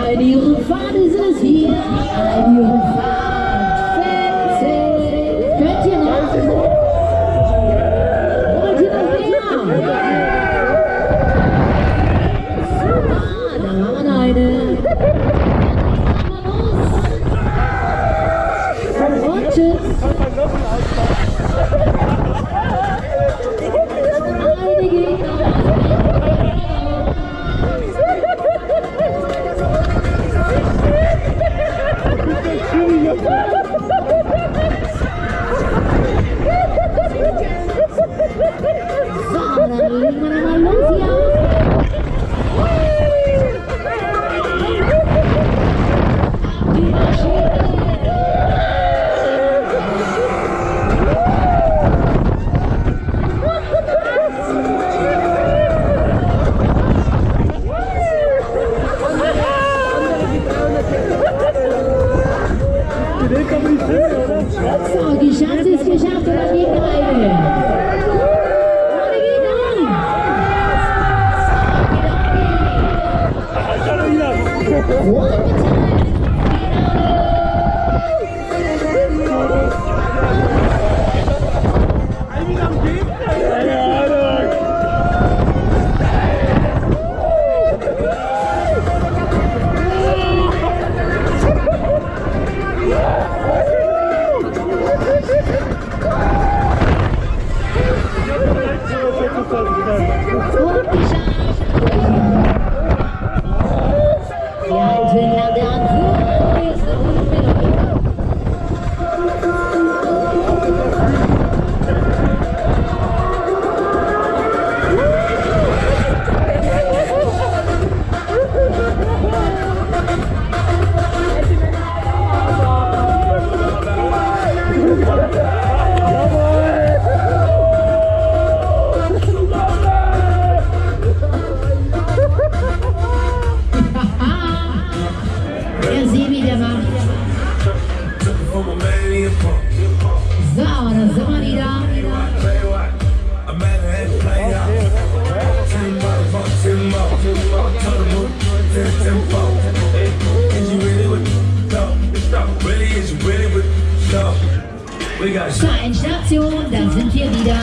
Eine Rundfahrt ist es hier, eine Rundfahrt fetzt. Könnt ihr noch? Wollt ihr noch mehr? Ah, da haben wir eine. Und tschüss. Eine geht noch. So, dann legen wir nochmal los hier. Die Maschine. So, die Chance ist geschafft und dann geht noch eine. Eine geht noch. So, Endstation, dann sind wir wieder.